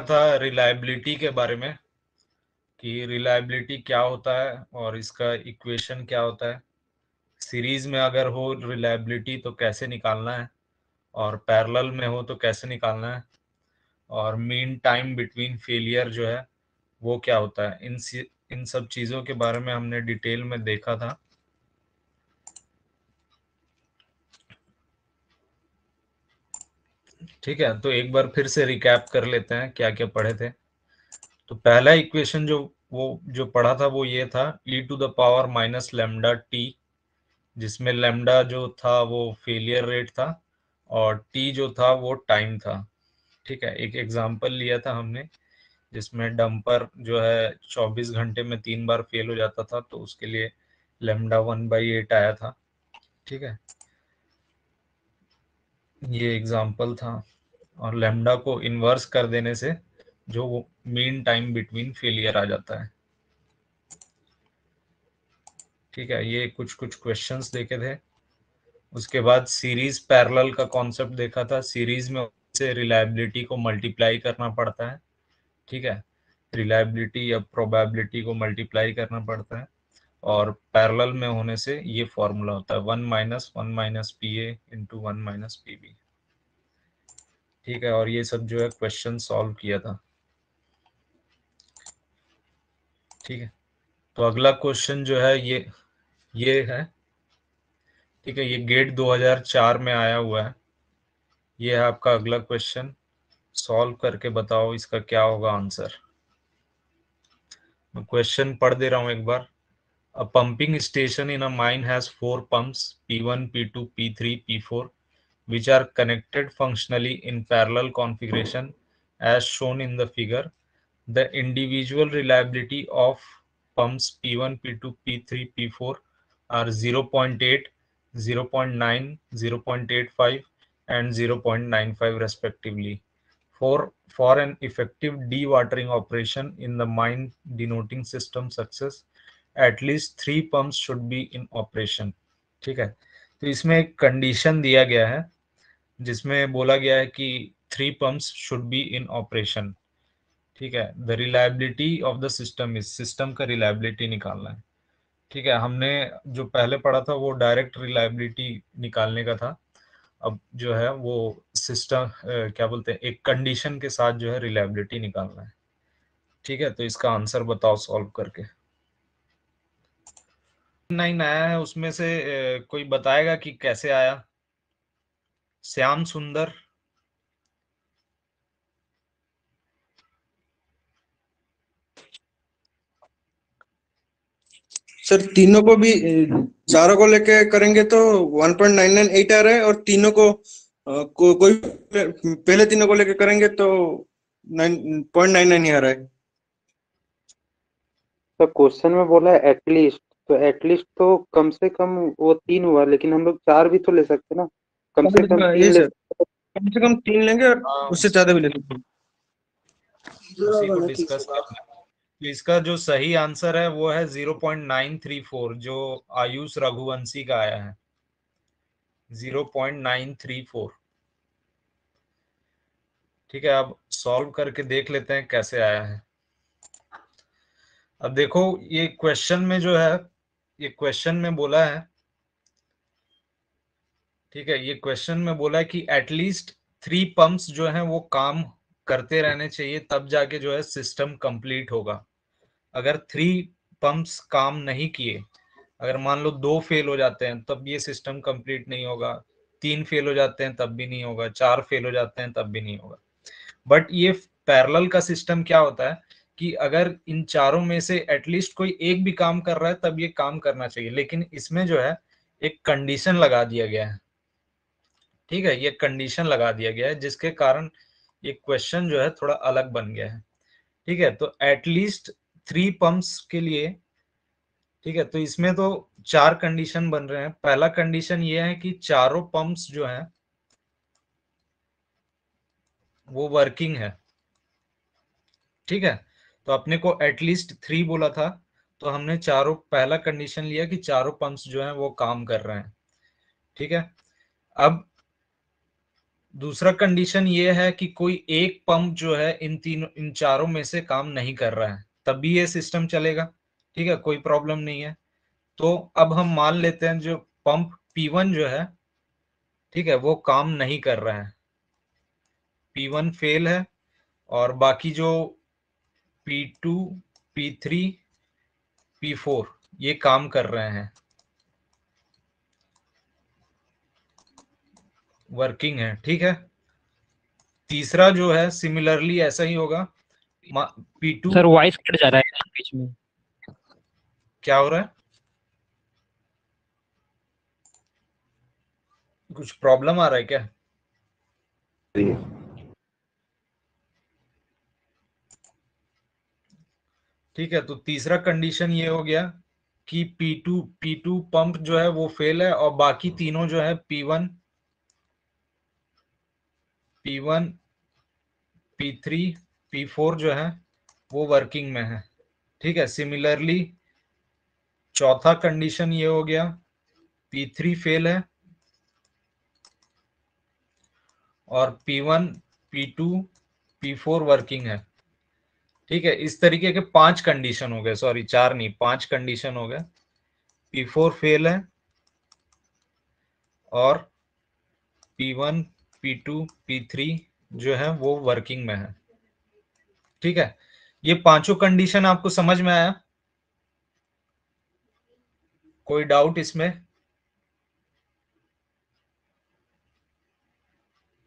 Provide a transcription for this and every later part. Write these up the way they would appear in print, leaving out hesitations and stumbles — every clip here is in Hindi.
था रिलायबिलिटी के बारे में कि रिलायबिलिटी क्या होता है और इसका इक्वेशन क्या होता है, सीरीज में अगर हो रिलायबिलिटी तो कैसे निकालना है, और पैरेलल में हो तो कैसे निकालना है, और मीन टाइम बिटवीन फेलियर जो है वो क्या होता है। इन सब चीज़ों के बारे में हमने डिटेल में देखा था। ठीक है, तो एक बार फिर से रिकैप कर लेते हैं क्या क्या पढ़े थे। तो पहला इक्वेशन जो पढ़ा था वो ये था e⁻ माइनस लेमडा टी, जिसमें लेमडा जो था वो फेलियर रेट था और टी जो था वो टाइम था। ठीक है, एक एग्जांपल लिया था हमने जिसमें डंपर जो है 24 घंटे में 3 बार फेल हो जाता था, तो उसके लिए लेमडा 1/8 आया था। ठीक है, ये एग्जांपल था। और लेमडा को इन्वर्स कर देने से जो वो मीन टाइम बिटवीन फेलियर आ जाता है। ठीक है, ये कुछ कुछ क्वेश्चंस देखे थे। उसके बाद सीरीज पैरेलल का कॉन्सेप्ट देखा था। सीरीज में से रिलायबिलिटी को मल्टीप्लाई करना पड़ता है। ठीक है, रिलायबिलिटी या प्रोबेबिलिटी को मल्टीप्लाई करना पड़ता है, और पैरेलल में होने से ये फॉर्मूला होता है 1 - 1 - PA × 1 - PB। ठीक है, और ये सब जो है क्वेश्चन सॉल्व किया था। ठीक है, तो अगला क्वेश्चन जो है ये है। ठीक है, ये गेट 2004 में आया हुआ है। ये है आपका अगला क्वेश्चन। सॉल्व करके बताओ इसका क्या होगा आंसर। मैं क्वेश्चन पढ़ दे रहा हूं एक बार। A pumping station in a mine has 4 pumps P1, P2, P3, P4 which are connected functionally in parallel configuration as shown in the figure. The individual reliability of pumps P1, P2, P3, P4 are 0.8, 0.9, 0.85 and 0.95 respectively. For an effective dewatering operation in the mine denoting system success, at least 3 pumps should be in operation. ठीक है, तो इसमें एक कंडीशन दिया गया है जिसमें बोला गया है कि 3 pumps should be in operation. ठीक है, the reliability of the system is, system का रिलायबिलिटी निकालना है। ठीक है, हमने जो पहले पढ़ा था वो डायरेक्ट रिलायबिलिटी निकालने का था। अब जो है वो सिस्टम क्या बोलते हैं, एक कंडीशन के साथ जो है रिलायबिलिटी निकालना है। ठीक है, तो इसका आंसर बताओ सॉल्व करके। 9 आया है, उसमें से कोई बताएगा कि कैसे आया। श्याम सुंदर। सर तीनों को भी चारों को लेके करेंगे तो 1.998 आ रहा है, और तीनों को कोई पहले तीनों को लेके करेंगे तो 9.99 ही आ रहा है। तो क्वेश्चन में बोला है एटलीस्ट, तो एटलीस्ट तो कम से कम वो 3 हुआ, लेकिन हम लोग 4 भी तो ले सकते ना, कम से कम 3 ये ले सर, सकते। कम से कम 3 लेंगे और हाँ, उससे ज्यादा भी ले सकते हैं। उसी को डिस्कस करना है। तो इसका जो सही आंसर है वो है 0.934, जो आयुष रघुवंशी का आया है 0.934। ठीक है, अब सॉल्व करके देख लेते हैं कैसे आया है। अब देखो ये क्वेश्चन में जो है, ये क्वेश्चन में बोला है, ठीक है, ये क्वेश्चन में बोला है कि एटलीस्ट 3 पंप्स जो है वो काम करते रहने चाहिए, तब जाके जो है सिस्टम कंप्लीट होगा। अगर 3 पंप्स काम नहीं किए, अगर मान लो 2 फेल हो जाते हैं तब ये सिस्टम कंप्लीट नहीं होगा, 3 फेल हो जाते हैं तब भी नहीं होगा, 4 फेल हो जाते हैं तब भी नहीं होगा। बट ये पैरेलल का सिस्टम क्या होता है कि अगर इन चारों में से एटलीस्ट कोई एक भी काम कर रहा है तब ये काम करना चाहिए, लेकिन इसमें जो है एक कंडीशन लगा दिया गया है। ठीक है, ये कंडीशन लगा दिया गया है जिसके कारण ये क्वेश्चन जो है थोड़ा अलग बन गया है। ठीक है, तो एटलीस्ट 3 पंप्स के लिए, ठीक है, तो इसमें तो 4 कंडीशन बन रहे हैं। पहला कंडीशन ये है कि चारों पंप्स जो हैं वो वर्किंग है। ठीक है, तो अपने को एटलीस्ट 3 बोला था, तो हमने चारों, पहला कंडीशन लिया कि चारों पंप्स जो हैं वो काम कर रहे हैं। ठीक है, अब दूसरा कंडीशन ये है कि कोई एक पंप जो है इन चारों में से काम नहीं कर रहा है, तभी ये सिस्टम चलेगा। ठीक है, कोई प्रॉब्लम नहीं है। तो अब हम मान लेते हैं जो पंप P1 जो है, ठीक है, वो काम नहीं कर रहा है, P1 फेल है, और बाकी जो P2, P3, P4 ये काम कर रहे हैं, वर्किंग है। ठीक है, तीसरा जो है सिमिलरली ऐसा ही होगा। P2 सर वॉइस कट जा रहा है बीच में। क्या हो रहा है? कुछ प्रॉब्लम आ रहा है क्या? ठीक है, तो तीसरा कंडीशन ये हो गया कि P2 पंप जो है वो फेल है, और बाकी तीनों जो है P1, P3, P4 जो है वो वर्किंग में है। ठीक है, सिमिलरली चौथा कंडीशन ये हो गया, P3 फेल है और P1, P2, P4 वर्किंग है। ठीक है, इस तरीके के 5 कंडीशन हो गए, सॉरी 4 नहीं 5 कंडीशन हो गए। P4 फेल है और P1, P2, P3 जो है वो वर्किंग में है। ठीक है, ये पांचों कंडीशन आपको समझ में आया? कोई डाउट इसमें?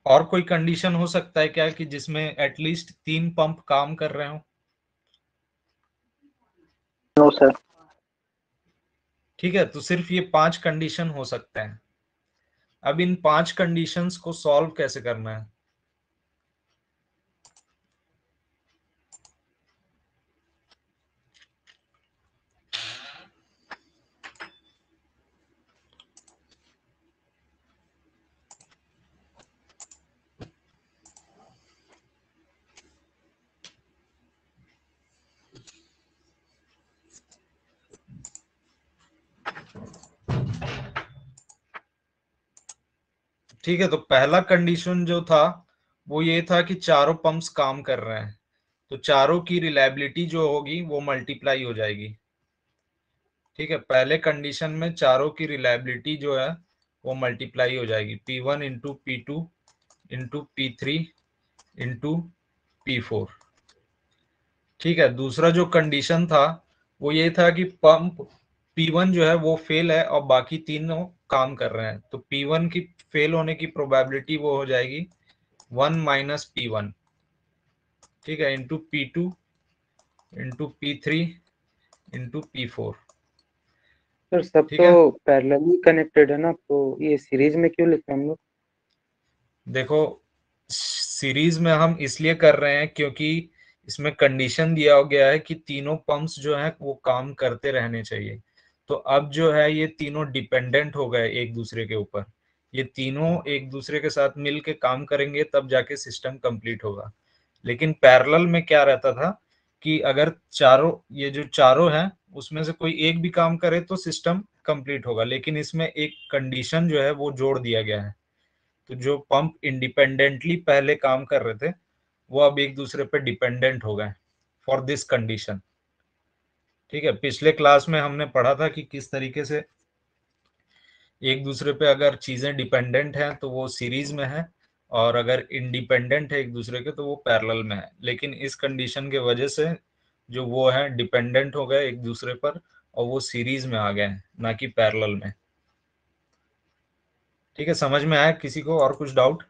और कोई कंडीशन हो सकता है क्या कि जिसमें एटलीस्ट 3 पंप काम कर रहे हो? No sir. ठीक है, तो सिर्फ ये 5 कंडीशन हो सकते हैं। अब इन 5 कंडीशंस को सॉल्व कैसे करना है? ठीक है, तो पहला कंडीशन जो था वो ये था कि चारों पंप्स काम कर रहे हैं, तो चारों की रिलायबिलिटी जो होगी वो मल्टीप्लाई हो जाएगी। ठीक है, पहले कंडीशन में चारों की रिलायबिलिटी जो है वो मल्टीप्लाई हो जाएगी, P1 into P2 into P3 into P4। ठीक है, दूसरा जो कंडीशन था वो ये था कि पंप P1 जो है वो फेल है और बाकी तीनों काम कर रहे हैं, तो P1 की फेल होने की प्रोबेबिलिटी वो हो जाएगी 1 माइनस P1। ठीक है, into P2 into P3 into P4। Sir सब ठीक तो है, पैरेलली कनेक्टेड है ना, तो ये सीरीज में क्यों लिखे हम लोग? देखो सीरीज में हम इसलिए कर रहे हैं क्योंकि इसमें कंडीशन दिया गया है कि तीनों पंप्स जो हैं वो काम करते रहने चाहिए। तो अब जो है ये तीनों डिपेंडेंट हो गए एक दूसरे के ऊपर, ये तीनों एक दूसरे के साथ मिल के काम करेंगे तब जाके सिस्टम कंप्लीट होगा। लेकिन पैरेलल में क्या रहता था कि अगर चारों ये जो चारों हैं उसमें से कोई एक भी काम करे तो सिस्टम कंप्लीट होगा, लेकिन इसमें एक कंडीशन जो है वो जोड़ दिया गया है। तो जो पंप इंडिपेंडेंटली पहले काम कर रहे थे वो अब एक दूसरे पे डिपेंडेंट हो गए फॉर दिस कंडीशन। ठीक है, पिछले क्लास में हमने पढ़ा था कि किस तरीके से एक दूसरे पे अगर चीजें डिपेंडेंट हैं तो वो सीरीज में है, और अगर इंडिपेंडेंट है एक दूसरे के तो वो पैरेलल में है। लेकिन इस कंडीशन के वजह से जो वो है डिपेंडेंट हो गए एक दूसरे पर, और वो सीरीज में आ गए हैं ना कि पैरेलल में। ठीक है, समझ में आया किसी को और कुछ डाउट?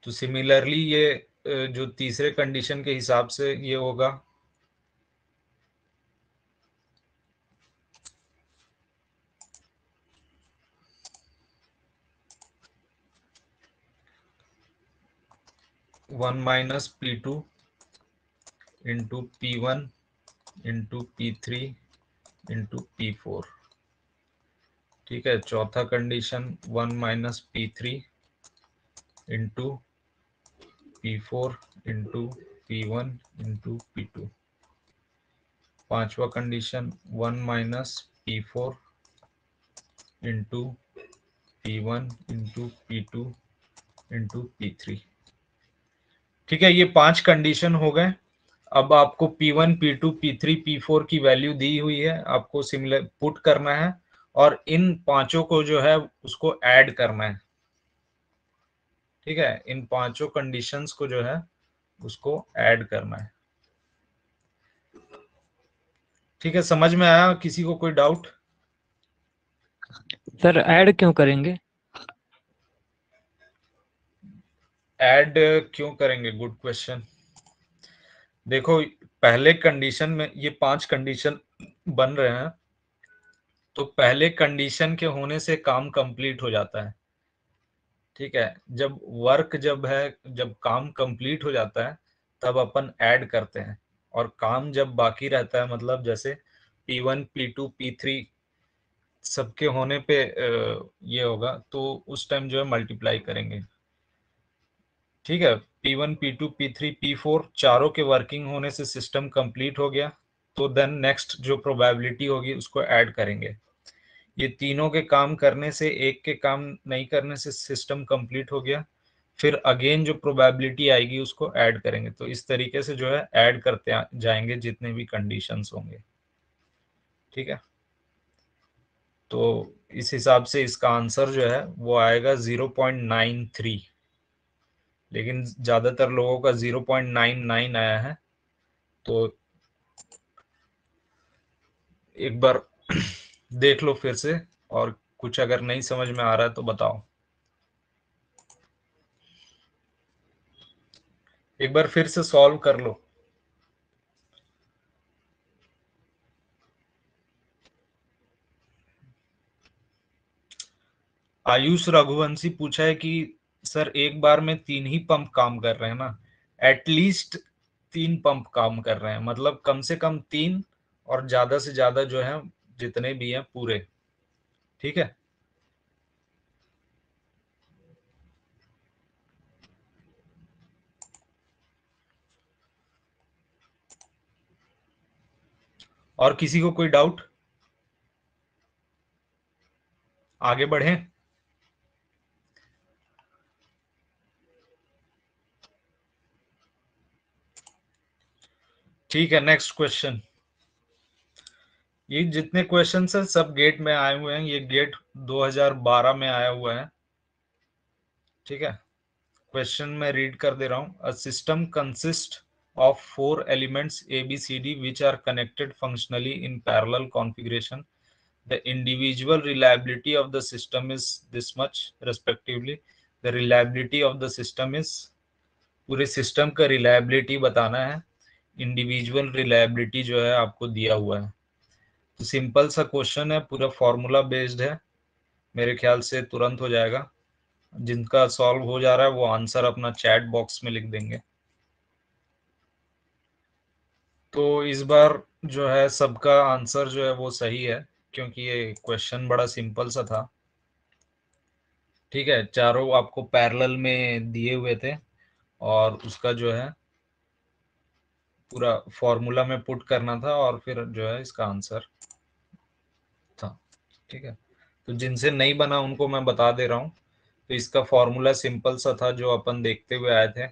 तो सिमिलरली ये जो तीसरे कंडीशन के हिसाब से ये होगा 1 minus P2 into P1 into P3 into P4। ठीक है, चौथा condition 1 minus P3 into P4 into P1 into P2। पांचवा condition 1 minus P4 into P1 into P2 into P3। ठीक है, ये 5 कंडीशन हो गए। अब आपको P1 P2 P3 P4 की वैल्यू दी हुई है, आपको सिमिलर पुट करना है और इन पांचों को जो है उसको ऐड करना है। ठीक है, इन पांचों कंडीशंस को जो है उसको ऐड करना है। ठीक है, समझ में आया? किसी को कोई डाउट? सर ऐड क्यों करेंगे? ऐड क्यों करेंगे? Good question. देखो, पहले कंडीशन में ये 5 कंडीशन बन रहे हैं, तो पहले कंडीशन के होने से काम कंप्लीट हो जाता है। ठीक है, जब काम कंप्लीट हो जाता है तब अपन ऐड करते हैं, और काम जब बाकी रहता है, मतलब जैसे P1 P2 P3 सबके होने पे ये होगा, तो उस टाइम जो है मल्टीप्लाई करेंगे। ठीक है, P1 P2 P3 P4 चारों के वर्किंग होने से सिस्टम कंप्लीट हो गया, तो देन नेक्स्ट जो प्रोबेबिलिटी होगी उसको ऐड करेंगे। ये तीनों के काम करने से, एक के काम नहीं करने से सिस्टम कंप्लीट हो गया, फिर अगेन जो प्रोबेबिलिटी आएगी उसको ऐड करेंगे। तो इस तरीके से जो है ऐड करते जाएंगे जितने भी कंडीशंस होंगे। ठीक है, तो इस हिसाब से इसका आंसर जो है वो आएगा 0.93, लेकिन ज्यादातर लोगों का 0.99 आया है। तो एक बार देख लो फिर से, और कुछ अगर नहीं समझ में आ रहा है तो बताओ। एक बार फिर से सॉल्व कर लो। आयुष रघुवंशी पूछा है कि सर एक बार में 3 ही पंप काम कर रहे हैं ना? एटलीस्ट 3 पंप काम कर रहे हैं, मतलब कम से कम 3, और ज्यादा से ज्यादा जो है जितने भी हैं पूरे। ठीक है, और किसी को कोई डाउट? आगे बढ़े? ठीक है, नेक्स्ट क्वेश्चन। ये जितने क्वेश्चन है सब गेट में आए हुए हैं, ये गेट 2012 में आया हुआ है। ठीक है, क्वेश्चन में रीड कर दे रहा हूं। A system consist of 4 elements A, B, C, D which are connected functionally in parallel configuration. The individual reliability of the system is this much respectively. The reliability of the system is, पूरे सिस्टम का रिलायबिलिटी बताना है। इंडिविजुअल रिलायबिलिटी जो है आपको दिया हुआ है। तो सिंपल सा क्वेश्चन है, पूरा फॉर्मूला बेस्ड है, मेरे ख्याल से तुरंत हो जाएगा। जिनका सॉल्व हो जा रहा है वो आंसर अपना चैट बॉक्स में लिख देंगे। तो इस बार जो है सबका आंसर जो है वो सही है, क्योंकि ये क्वेश्चन बड़ा सिंपल सा था। ठीक है, चारों आपको पैरेलल में दिए हुए थे, और उसका जो है पूरा फॉर्मूला में पुट करना था, और फिर जो है इसका आंसर था। ठीक है, तो जिनसे नहीं बना उनको मैं बता दे रहा हूँ। तो इसका फॉर्मूला सिंपल सा था जो अपन देखते हुए आए थे।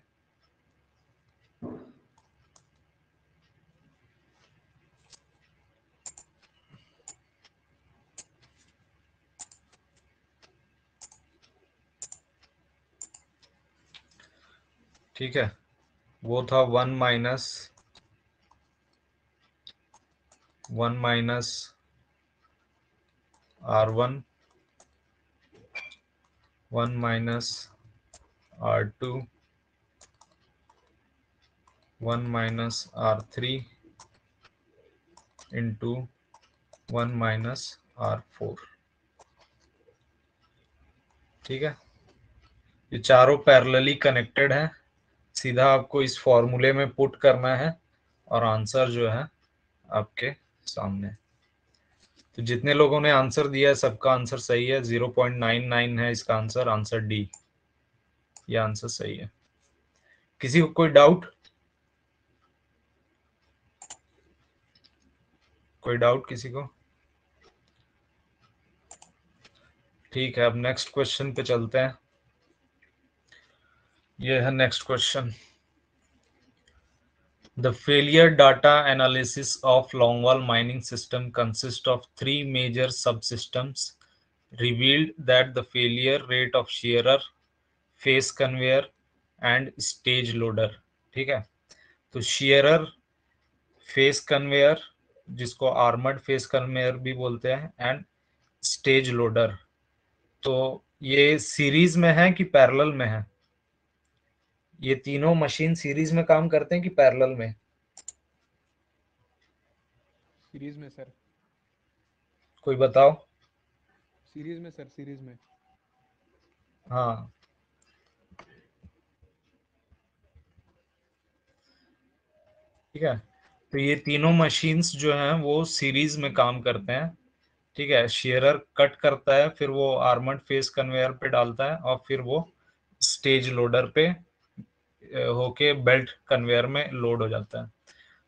ठीक है, वो था 1 minus R1, 1 minus R2, 1 minus R3 into 1 minus R4। ठीक है, ये चारों पैरेलली कनेक्टेड है, सीधा आपको इस फॉर्मूले में पुट करना है, और आंसर जो है आपके सामने। तो जितने लोगों ने आंसर दिया है सबका आंसर सही है, 0.99 है इसका आंसर, आंसर डी, ये आंसर सही है। किसी को कोई डाउट? कोई डाउट किसी को? ठीक है, अब नेक्स्ट क्वेश्चन पे चलते हैं। ये है next question. The failure data analysis of longwall mining system consists of three major subsystems revealed that the failure rate of shearer, face conveyor and stage loader। ठीक है, तो shearer, फेस कन्वेयर जिसको आर्मर्ड फेस कन्वेयर भी बोलते हैं, एंड स्टेज लोडर। तो ये सीरीज में है कि पैरेलल में है? ये तीनों मशीन सीरीज में काम करते हैं कि पैरेलल में? सीरीज में सर। कोई बताओ। सीरीज में सर, सीरीज में। हाँ, ठीक है, तो ये तीनों मशीन्स जो हैं वो सीरीज में काम करते हैं। ठीक है, शेयरर कट करता है, फिर वो आर्मर्ड फेस कन्वेयर पे डालता है, और फिर वो स्टेज लोडर पे होके बेल्ट कन्वेयर में लोड हो जाता है।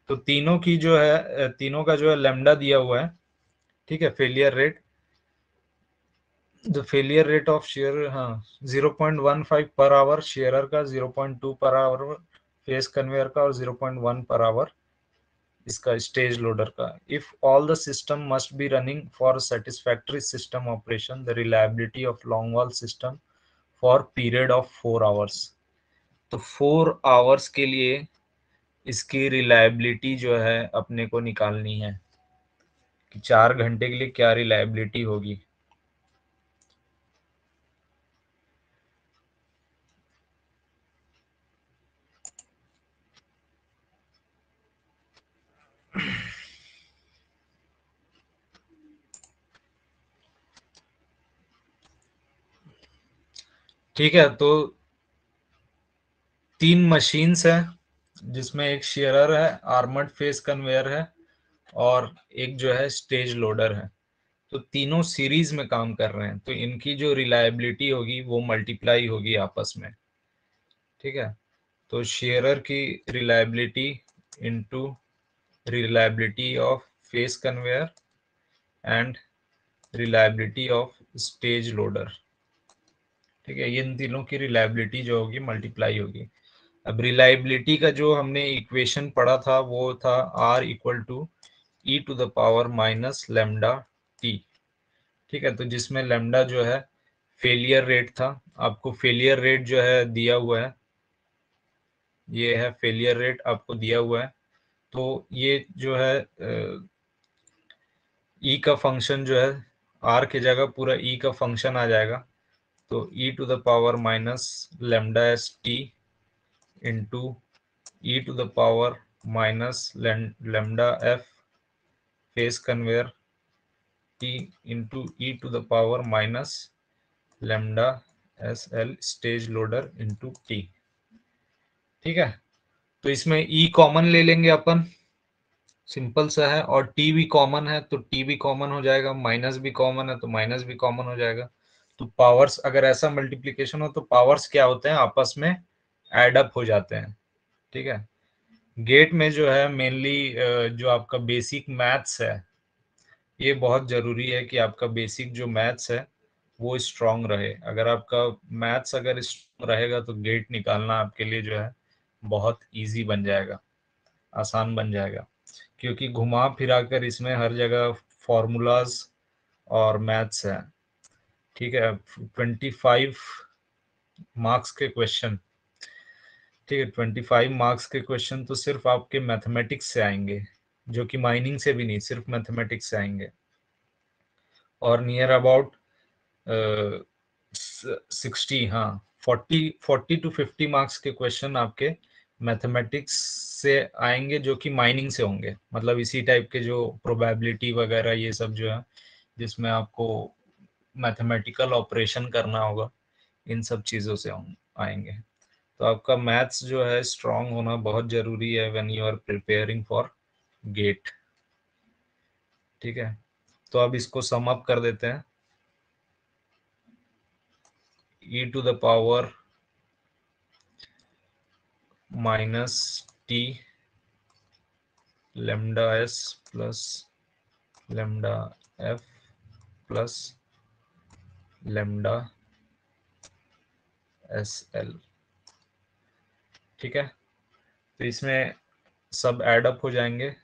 तो तीनों की जो है, तीनों का जो है लेमडा दिया हुआ है। ठीक है, failure rate, the failure rate of share, हाँ 0.15 पर आवर शेयरर का, 0.2 पर आवर फेस कन्वेयर का, और 0.1 पर आवर इसका स्टेज लोडर का। If all the system must be running for satisfactory system operation, the reliability of long wall system for period of 4 hours. तो 4 आवर्स के लिए इसकी रिलायबिलिटी जो है अपने को निकालनी है कि 4 घंटे के लिए क्या रिलायबिलिटी होगी। ठीक है, तो 3 मशीन्स है जिसमें एक शेयरर है, आर्मर्ड फेस कन्वेयर है, और एक जो है स्टेज लोडर है। तो तीनों सीरीज में काम कर रहे हैं, तो इनकी जो रिलायबिलिटी होगी वो मल्टीप्लाई होगी आपस में। ठीक है, तो शेयरर की reliability into reliability of face conveyor and reliability of stage loader. ठीक है, इन तीनों की रिलायबिलिटी जो होगी मल्टीप्लाई होगी। अब रिलायबिलिटी का जो हमने इक्वेशन पढ़ा था वो था R equal to e to the power minus lambda T. ठीक है, तो जिसमें लेमडा जो है फेलियर रेट था, आपको फेलियर रेट जो है दिया हुआ है, ये है फेलियर रेट आपको दिया हुआ है। तो ये जो है ई का फंक्शन जो है, आर की जगह पूरा ई का फंक्शन आ जाएगा। तो e to the power minus lambda S T into e to the power minus lambda F face conveyor T into e to the power minus lambda S L stage loader into T. ठीक है, तो इसमें ई कॉमन ले लेंगे अपन, सिंपल सा है, और टी भी कॉमन है तो टी भी कॉमन हो जाएगा, माइनस भी कॉमन है तो माइनस भी कॉमन हो जाएगा। तो पावर्स अगर ऐसा मल्टीप्लिकेशन हो तो पावर्स क्या होते हैं, आपस में एड अप हो जाते हैं। ठीक है, गेट में जो है मेनली जो आपका बेसिक मैथ्स है, ये बहुत जरूरी है कि आपका बेसिक जो मैथ्स है वो स्ट्रांग रहे। अगर आपका मैथ्स अगर स्ट्रांग रहेगा तो गेट निकालना आपके लिए जो है बहुत इजी बन जाएगा, आसान बन जाएगा, क्योंकि घुमा फिरा कर इसमें हर जगह फॉर्मूलाज और मैथ्स है। ठीक है, 25 मार्क्स के क्वेश्चन, ठीक है, 25 मार्क्स के क्वेश्चन तो सिर्फ आपके मैथमेटिक्स से आएंगे, जो कि माइनिंग से भी नहीं, सिर्फ मैथमेटिक्स से आएंगे। और नियर अबाउट 60, हाँ 40 to 50 मार्क्स के क्वेश्चन आपके मैथमेटिक्स से आएंगे, जो कि माइनिंग से होंगे। मतलब इसी टाइप के जो प्रोबेबिलिटी वगैरह ये सब जो है, जिसमें आपको मैथमेटिकल ऑपरेशन करना होगा, इन सब चीज़ों से आएंगे। तो आपका मैथ्स जो है स्ट्रांग होना बहुत जरूरी है when you are preparing for GATE. ठीक है, तो अब इसको सम अप कर देते हैं। e to the power minus T lambda S plus lambda F plus lambda S L. ठीक है, तो इसमें सब ऐड अप हो जाएंगे,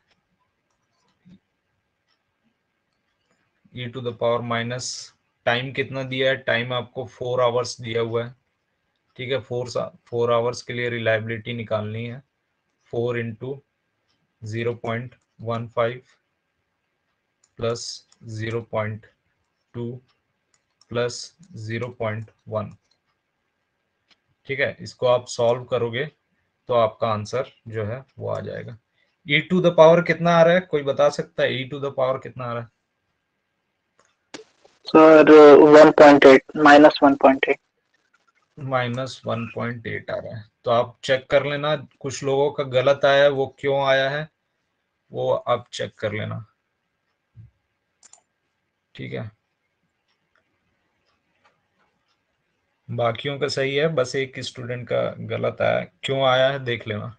e to the power minus, time कितना दिया है, टाइम आपको 4 आवर्स दिया हुआ है। ठीक है, 4 आवर्स के लिए रिलायबिलिटी निकालनी है। 4 इंटू 0.15 प्लस 0.2 प्लस 0.1। ठीक है, इसको आप सॉल्व करोगे तो आपका आंसर जो है वो आ जाएगा। e टू द पावर कितना आ रहा है, कोई बता सकता है e टू द पावर कितना आ रहा है? सर 1.8 -1.8। -1.8 आ रहा है, तो आप चेक कर लेना, कुछ लोगों का गलत आया है, वो क्यों आया है वो आप चेक कर लेना। ठीक है, बाकियों का सही है, बस एक स्टूडेंट का गलत आया है, क्यों आया है देख लेना।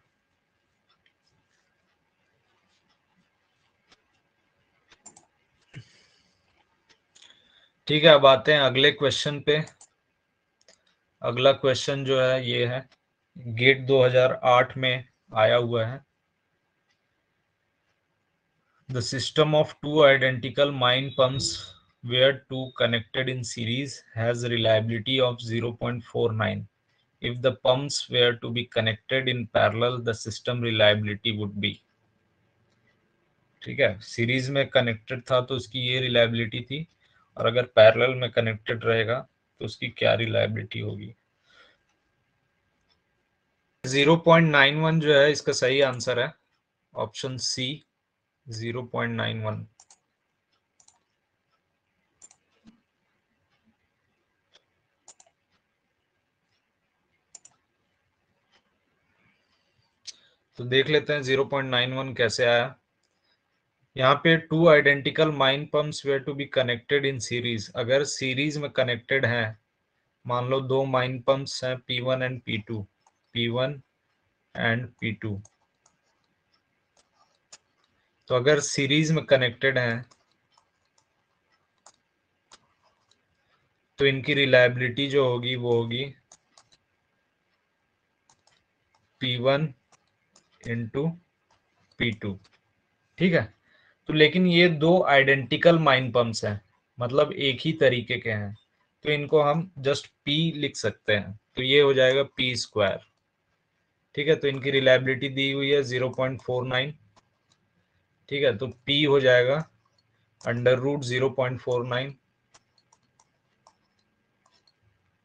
ठीक है, अब आते हैं अगले क्वेश्चन पे। अगला क्वेश्चन जो है ये है, गेट 2008 में आया हुआ है। The system of to identical main pumps where two connected in series has reliability of 0.49. If the pumps were to be connected in parallel, the system reliability would be। ठीक है, सीरीज में कनेक्टेड था तो उसकी ये रिलायबिलिटी थी, और अगर पैरेलल में कनेक्टेड रहेगा तो उसकी क्या रिलायबिलिटी होगी। 0.91 जो है इसका सही आंसर है, ऑप्शन सी 0.91। तो देख लेते हैं 0.91 कैसे आया। यहाँ पे two identical main pumps were to be connected in series, अगर सीरीज में कनेक्टेड हैं, मान लो दो माइन पंप्स हैं P1 and P2, P1 and P2, तो अगर सीरीज में कनेक्टेड हैं तो इनकी रिलायबिलिटी जो होगी वो होगी P1 इंटू P2। ठीक है, तो लेकिन ये दो आइडेंटिकल माइन पंप्स हैं, मतलब एक ही तरीके के हैं, तो इनको हम जस्ट P लिख सकते हैं, तो ये हो जाएगा P स्क्वायर। ठीक है, तो इनकी रिलायबिलिटी दी हुई है 0.49। ठीक है, तो P हो जाएगा √0.49,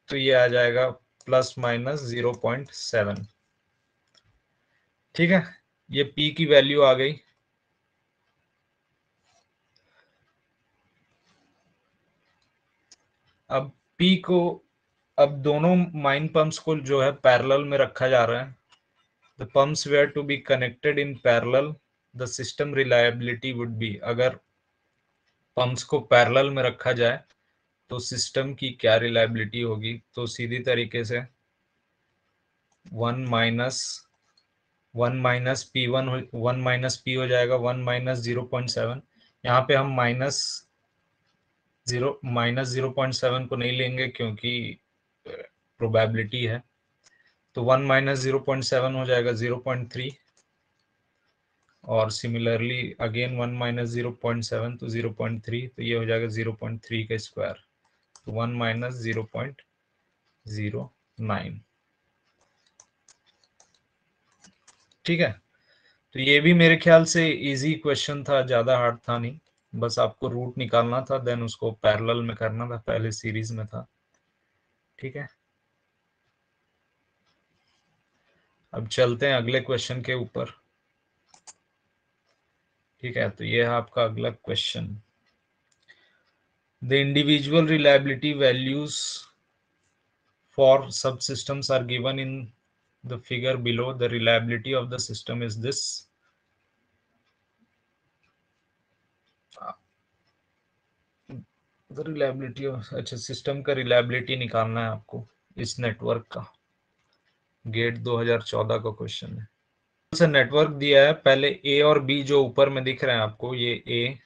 तो ये आ जाएगा ±0.7। ठीक है, ये P की वैल्यू आ गई। अब P को, अब दोनों माइन पंप्स को जो है पैरेलल में रखा जा रहा है। The pumps were to be connected in parallel, the system reliability would be, अगर पंप्स को पैरेलल में रखा जाए तो सिस्टम की क्या रिलायबिलिटी होगी, तो सीधी तरीके से 1 माइनस P1 1 माइनस P हो जाएगा 1 माइनस 0.7। यहाँ पे हम -0.7 को नहीं लेंगे क्योंकि प्रोबेबिलिटी है, तो 1 माइनस 0.7 हो जाएगा 0.3, और सिमिलरली अगेन 1 माइनस 0.7 तो 0.3, तो ये हो जाएगा 0.3 का स्क्वायर, तो 1 माइनस 0.09। ठीक है, तो ये भी मेरे ख्याल से इजी क्वेश्चन था, ज्यादा हार्ड था नहीं, बस आपको रूट निकालना था, देन उसको पैरेलल में करना था, पहले सीरीज में था। ठीक है, अब चलते हैं अगले क्वेश्चन के ऊपर। ठीक है, तो ये है आपका अगला question. The individual reliability values for subsystems are given in the figure below. The reliability of the system is this. The reliability of, अच्छा सिस्टम का रिलायबिलिटी निकालना है आपको इस नेटवर्क का, गेट 2014 का क्वेश्चन है। से नेटवर्क दिया है, पहले ए और बी जो ऊपर में दिख रहे हैं आपको, ये ए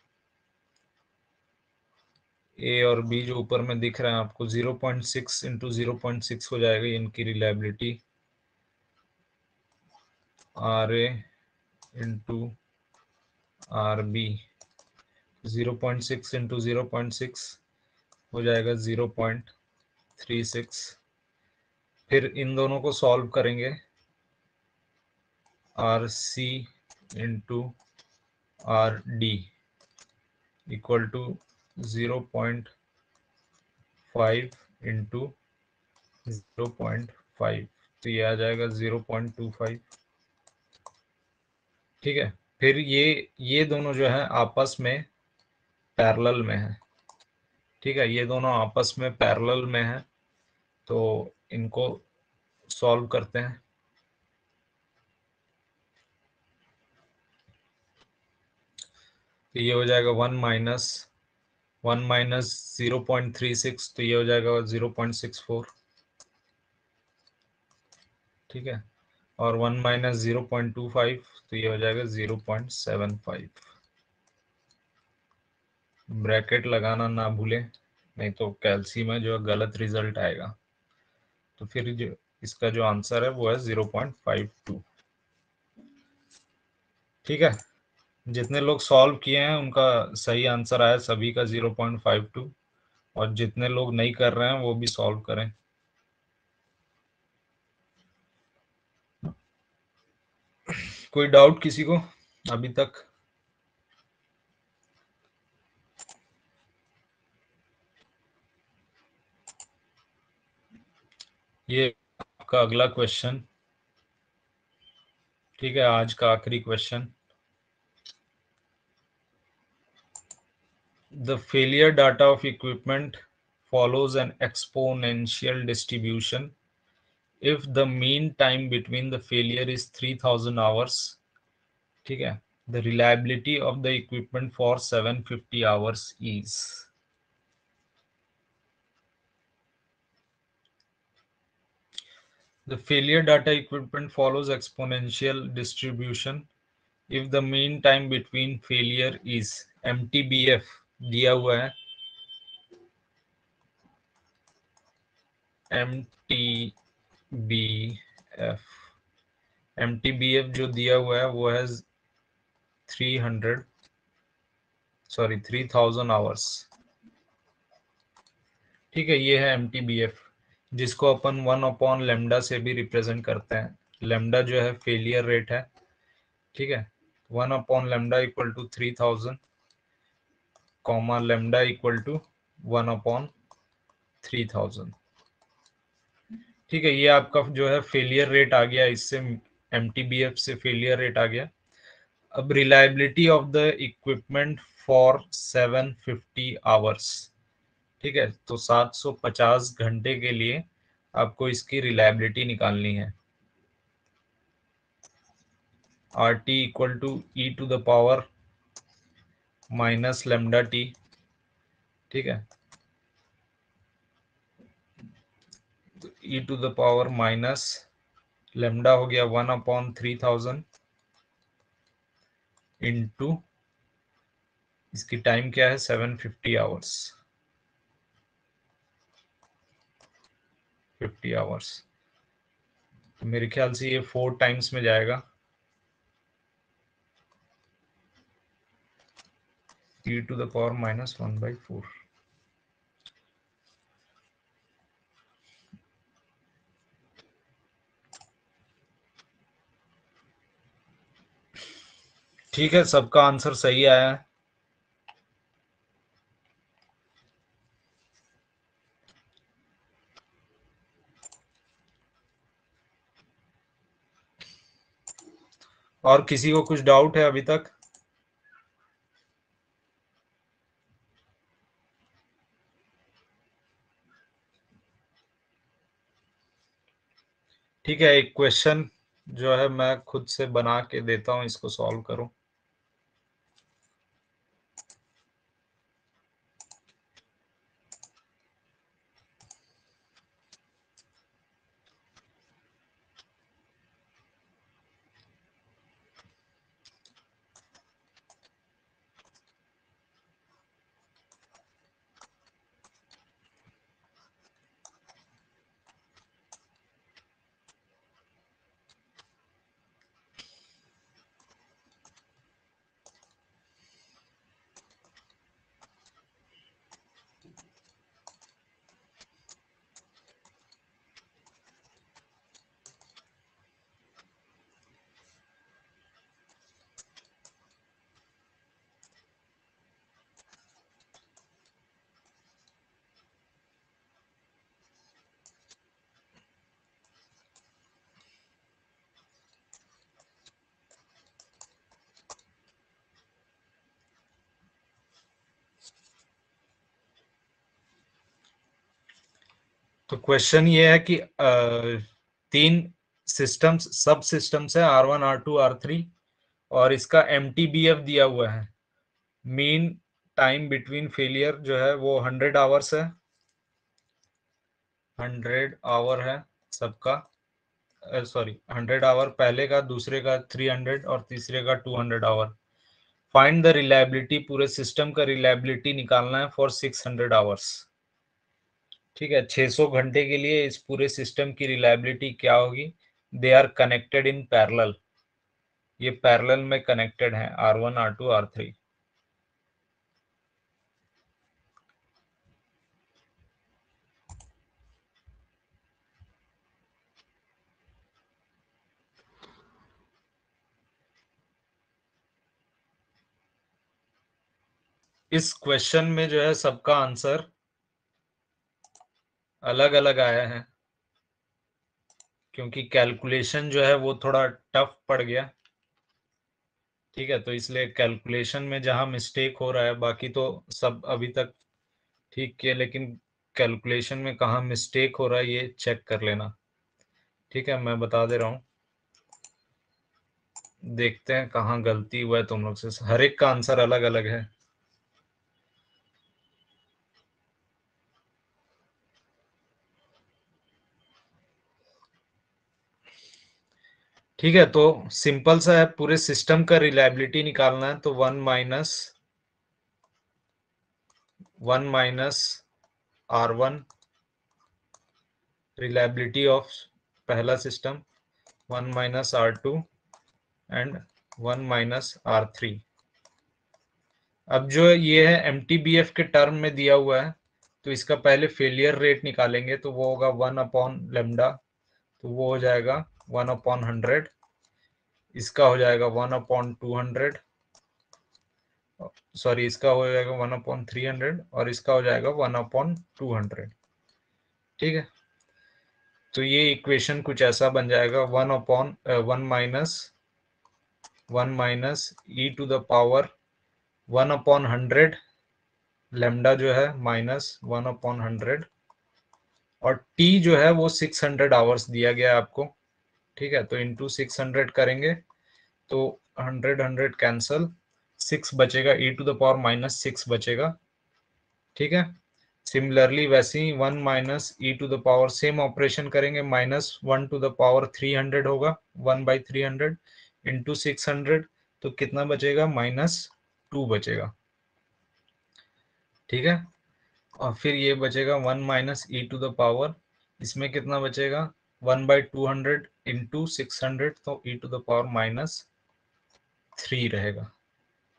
ए और बी जो ऊपर में दिख रहा है आपको 0.6 इंटू 0.6 हो जाएगा इनकी reliability, R A into R B 0.6 into 0.6 हो जाएगा 0.36। फिर इन दोनों को सॉल्व करेंगे, R C into R D equal to 0.5 into 0.5, तो ये आ जाएगा 0.25। ठीक है, फिर ये दोनों जो है आपस में पैरेलल में है। ठीक है, ये दोनों आपस में पैरेलल में है, तो इनको सॉल्व करते हैं। तो ये हो जाएगा 1 माइनस 0.36, तो ये हो जाएगा 0.64। ठीक है, और 1 माइनस 0.25, तो ये हो जाएगा 0.75। ब्रैकेट लगाना ना भूलें, नहीं तो कैल्सी में जो गलत रिजल्ट आएगा। तो फिर जो इसका जो आंसर है वो है 0.52। ठीक है, जितने लोग सॉल्व किए हैं उनका सही आंसर आया सभी का 0.52, और जितने लोग नहीं कर रहे हैं वो भी सॉल्व करें। कोई डाउट किसी को अभी तक? ये आपका अगला क्वेश्चन। ठीक है, आज का आखिरी question. The failure data of equipment follows an exponential distribution. If the mean time between the failure is 3000 hours, ठीक है, the reliability of the equipment for 750 hours is. The failure data equipment follows exponential distribution if the mean time between failure is MTBF दिया हुआ है, MTBF जो दिया हुआ है वो है 3000 आवर्स। ठीक है, ये है MTBF, जिसको अपन 1 लेमडा से भी रिप्रेजेंट करते हैं। लेमडा जो है फेलियर रेट है। ठीक है, 1 lambda equal to 3000, comma lambda equal to 1/3000। ठीक है, ये आपका जो है फेलियर रेट आ गया, इससे MTBF से फेलियर रेट आ गया। अब reliability of the equipment for 750 hours. ठीक है, तो 750 घंटे के लिए आपको इसकी रिलायबिलिटी निकालनी है। RT equal to e to the power minus lambda T. ठीक है, तो e to the power minus lambda हो गया 1/3000 इंटू इसकी टाइम क्या है 750 आवर्स, 50 आवर्स। तो मेरे ख्याल से ये 4 टाइम्स में जाएगा, e to the power minus 1/4। ठीक है, सबका आंसर सही आया है। और किसी को कुछ डाउट है अभी तक? ठीक है, एक क्वेश्चन जो है मैं खुद से बना के देता हूं, इसको सॉल्व करो। तो क्वेश्चन ये है कि तीन सिस्टम्स सब सिस्टम्स है R1 R2 R3 और इसका MTBF दिया हुआ है। मीन टाइम बिटवीन फेलियर जो है वो 100 आवर्स है, 100 आवर है सबका, सॉरी 100 आवर पहले का, दूसरे का 300 और तीसरे का 200 आवर। फाइंड द रिलायबिलिटी, पूरे सिस्टम का रिलायबिलिटी निकालना है फॉर 600 आवर्स। ठीक है, 600 घंटे के लिए इस पूरे सिस्टम की रिलायबिलिटी क्या होगी। They are connected in parallel, ये पैरेलल में कनेक्टेड है R1 R2 R3। इस क्वेश्चन में जो है सबका आंसर अलग अलग आया है, क्योंकि कैलकुलेशन जो है वो थोड़ा टफ पड़ गया। ठीक है, तो इसलिए कैलकुलेशन में जहां मिस्टेक हो रहा है, बाकी तो सब अभी तक ठीक किया, लेकिन कैलकुलेशन में कहाँ मिस्टेक हो रहा है ये चेक कर लेना। ठीक है, मैं बता दे रहा हूँ, देखते हैं कहाँ गलती हुआ है तुम लोग से। हर एक का आंसर अलग अलग है। ठीक है, तो सिंपल सा है, पूरे सिस्टम का रिलायबिलिटी निकालना है, तो 1 माइनस R1 रिलायबिलिटी ऑफ पहला system, 1 minus R2 and 1 minus R3। अब जो ये है MTBF के टर्म में दिया हुआ है, तो इसका पहले फेलियर रेट निकालेंगे, तो वो होगा 1 अपॉन लेमडा, तो वो हो जाएगा 1 अपॉन 100। इसका हो जाएगा 1 अपॉन 200, सॉरी इसका हो जाएगा 1 अपॉन 300 और इसका हो जाएगा 1 अपॉन 200। ठीक है, तो ये इक्वेशन कुछ ऐसा बन जाएगा, 1 minus e to the power 1 upon 100, lambda जो है माइनस 1 अपॉन 100, और टी जो है वो 600 आवर्स दिया गया है आपको। ठीक है, तो इंटू 600 करेंगे तो 100 कैंसल, 6 बचेगा, e to the power minus 6 बचेगा। ठीक है, सिमिलरली वैसे ही 1 minus e to the power, same operation करेंगे, माइनस 1 टू द पावर 300 होगा, 1/300 इंटू 600, तो कितना बचेगा, -2 बचेगा। ठीक है, और फिर ये बचेगा 1 minus e to the power, इसमें कितना बचेगा, 1/200 इंटू 600, तो ई टू द पावर -3 रहेगा।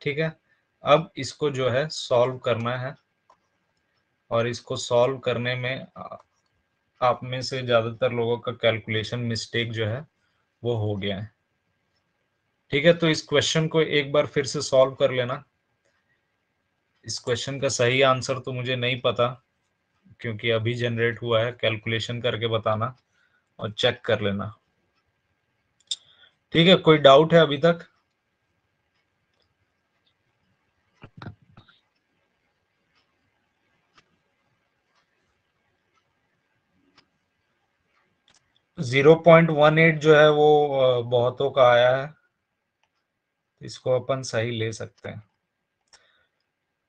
ठीक है, अब इसको जो है सॉल्व करना है, और इसको सॉल्व करने में आप में से ज्यादातर लोगों का कैलकुलेशन मिस्टेक जो है वो हो गया है। ठीक है, तो इस क्वेश्चन को एक बार फिर से सॉल्व कर लेना। इस क्वेश्चन का सही आंसर तो मुझे नहीं पता, क्योंकि अभी जनरेट हुआ है, कैलकुलेशन करके बताना और चेक कर लेना। ठीक है, कोई डाउट है अभी तक? जीरो 0.18 जो है वो बहुतों का आया है, इसको अपन सही ले सकते हैं।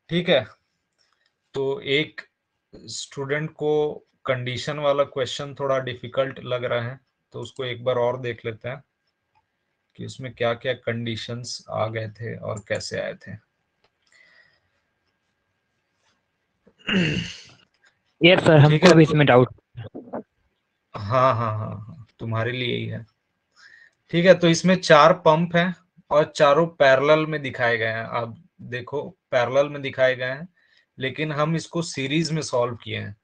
ठीक है, तो एक स्टूडेंट को कंडीशन वाला क्वेश्चन थोड़ा डिफिकल्ट लग रहा है, तो उसको एक बार और देख लेते हैं कि उसमें क्या क्या कंडीशंस आ गए थे और कैसे आए थे। यस सर, ठीक हमको है, भी तो इसमें डाउट। हाँ हाँ हाँ हाँ, तुम्हारे लिए ही है। ठीक है, तो इसमें 4 पंप हैं और चारों पैरेलल में दिखाए गए हैं। आप देखो, पैरेलल में दिखाए गए हैं, लेकिन हम इसको सीरीज में सॉल्व किए हैं।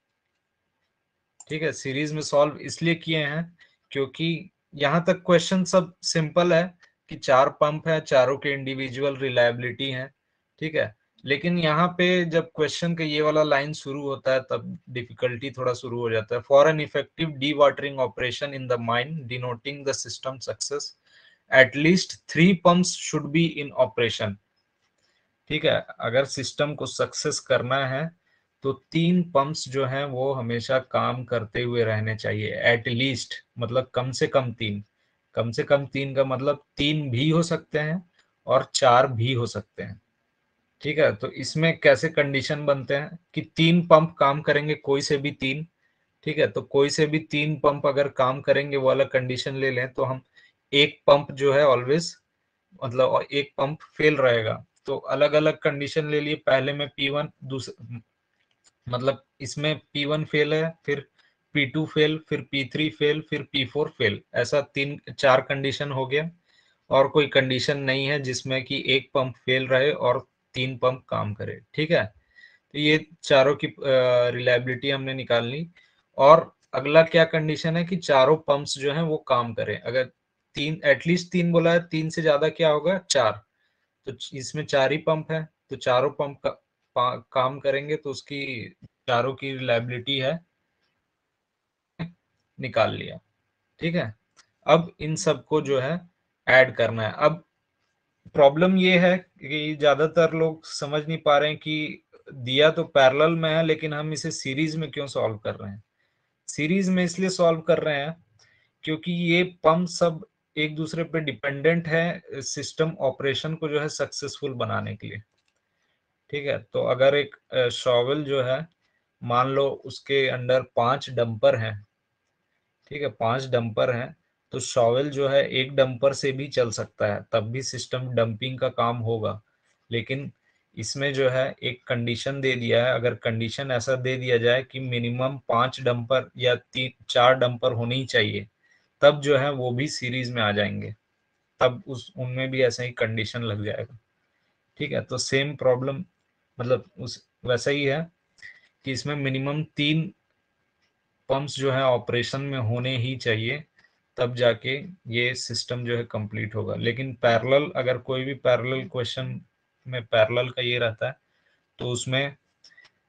ठीक है, सीरीज में सॉल्व इसलिए किए हैं क्योंकि यहां तक क्वेश्चन सब सिंपल है कि 4 पंप है, चारों के इंडिविजुअल रिलायबिलिटी है। ठीक है, लेकिन यहाँ पे जब क्वेश्चन का ये वाला लाइन शुरू होता है तब डिफिकल्टी थोड़ा शुरू हो जाता है। For an effective D watering operation in the mine denoting the system success, at least 3 pumps should be in operation. ठीक है, अगर सिस्टम को सक्सेस करना है तो 3 पंप्स जो हैं वो हमेशा काम करते हुए रहने चाहिए, एटलीस्ट, मतलब कम से कम 3। कम से कम 3 का मतलब 3 भी हो सकते हैं और 4 भी हो सकते हैं। ठीक है, तो इसमें कैसे कंडीशन बनते हैं कि 3 पंप काम करेंगे, कोई से भी 3। ठीक है, तो कोई से भी 3 पंप अगर काम करेंगे वो वाला कंडीशन ले लें, तो हम एक पंप जो है ऑलवेज, मतलब और एक पंप फेल रहेगा। तो अलग अलग कंडीशन ले लिए, पहले में P1, दूसरे मतलब इसमें P1 फेल है, फिर P2 फेल, फिर P3 फेल, फिर P4 फेल, ऐसा 4 कंडीशन हो गया। और कोई कंडीशन नहीं है जिसमें कि एक पंप फेल रहे और 3 पंप काम करे। ठीक है, तो ये चारों की रिलायबिलिटी हमने निकाल ली। और अगला क्या कंडीशन है कि चारों पंप्स जो हैं वो काम करें। अगर 3, एटलीस्ट 3 बोला है, 3 से ज्यादा क्या होगा, 4। तो इसमें 4 ही पंप है, तो चारों पंप काम करेंगे, तो उसकी चारों की रिलायबिलिटी है, निकाल लिया। ठीक है, अब इन सबको जो है ऐड करना है। अब प्रॉब्लम ये है कि ज्यादातर लोग समझ नहीं पा रहे हैं कि दिया तो पैरेलल में है, लेकिन हम इसे सीरीज में क्यों सॉल्व कर रहे हैं। सीरीज में इसलिए सॉल्व कर रहे हैं क्योंकि ये पंप सब एक दूसरे पे डिपेंडेंट है सिस्टम ऑपरेशन को जो है सक्सेसफुल बनाने के लिए। ठीक है, तो अगर एक शॉवेल जो है, मान लो उसके अंडर 5 डंपर हैं। ठीक है, 5 डंपर हैं, तो शॉवेल जो है एक डंपर से भी चल सकता है, तब भी सिस्टम डंपिंग का काम होगा। लेकिन इसमें जो है एक कंडीशन दे दिया है, अगर कंडीशन ऐसा दे दिया जाए कि मिनिमम 5 डंपर या 4 डंपर होने ही चाहिए, तब जो है वो भी सीरीज में आ जाएंगे, तब उनमें भी ऐसा ही कंडीशन लग जाएगा। ठीक है, तो सेम प्रॉब्लम मतलब उस वैसा ही है कि इसमें मिनिमम 3 पंप्स जो है ऑपरेशन में होने ही चाहिए, तब जाके ये सिस्टम जो है कंप्लीट होगा। लेकिन पैरेलल, अगर कोई भी पैरेलल क्वेश्चन में पैरेलल का ये रहता है, तो उसमें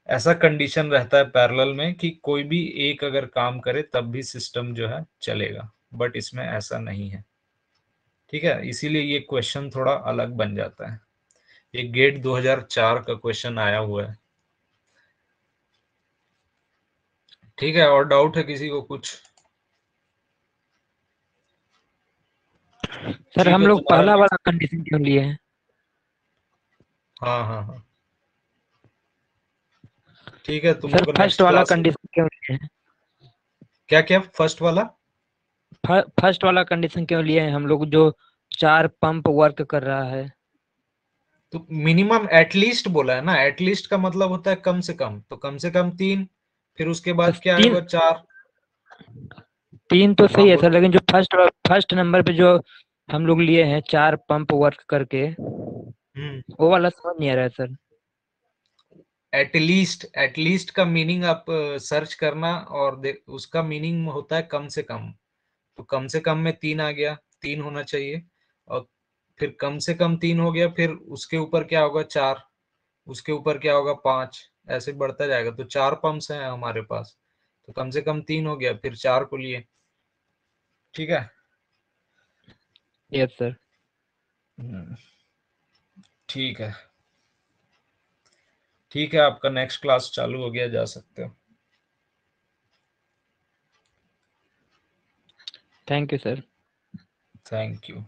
ऐसा कंडीशन रहता है पैरेलल में कि कोई भी एक अगर काम करे तब भी सिस्टम जो है चलेगा, बट इसमें ऐसा नहीं है। ठीक है, इसीलिए ये क्वेश्चन थोड़ा अलग बन जाता है। ये गेट 2004 का क्वेश्चन आया हुआ है। ठीक है, और डाउट है किसी को कुछ? सर ठीक हम है, लोग तुम्हारा पहला नेक्स्ट। वाला कंडीशन क्यों लिए हैं? हाँ हाँ हाँ, ठीक है, तुम सर लोग फर्स्ट नेक्स्ट वाला क्लास। कंडीशन क्यों लिए हैं? क्या क्या फर्स्ट वाला? फर्स्ट वाला कंडीशन क्यों लिए हैं हम लोग, जो 4 पंप वर्क कर रहा है? तो मिनिमम एटलीस्ट बोला है ना, एटलीस्ट का मतलब होता है कम से कम, तो कम से कम 3, फिर उसके तो बाद क्या तीन आएगा, 4। 3 तो हाँ सही है सर, बोलो। लेकिन जो फर्स्ट नंबर पे जो हम लोग लिए हैं 4 पंप वर्क करके, हम्म, वो वाला समझ नहीं आ रहा है सर। एटलीस्ट, एटलीस्ट का मीनिंग आप सर्च करना, और उसका मीनिंग होता है कम से कम। तो कम से कम में 3 आ गया, 3 होना चाहिए। और फिर कम से कम 3 हो गया, फिर उसके ऊपर क्या होगा, 4। उसके ऊपर क्या होगा, 5। ऐसे बढ़ता जाएगा, तो 4 पंप्स हैं हमारे पास, तो कम से कम 3 हो गया, फिर 4 को लिए। ठीक है। Yes sir. हम्म, ठीक है। ठीक है, आपका नेक्स्ट क्लास चालू हो गया, जा सकते हो। Thank you sir. Thank you.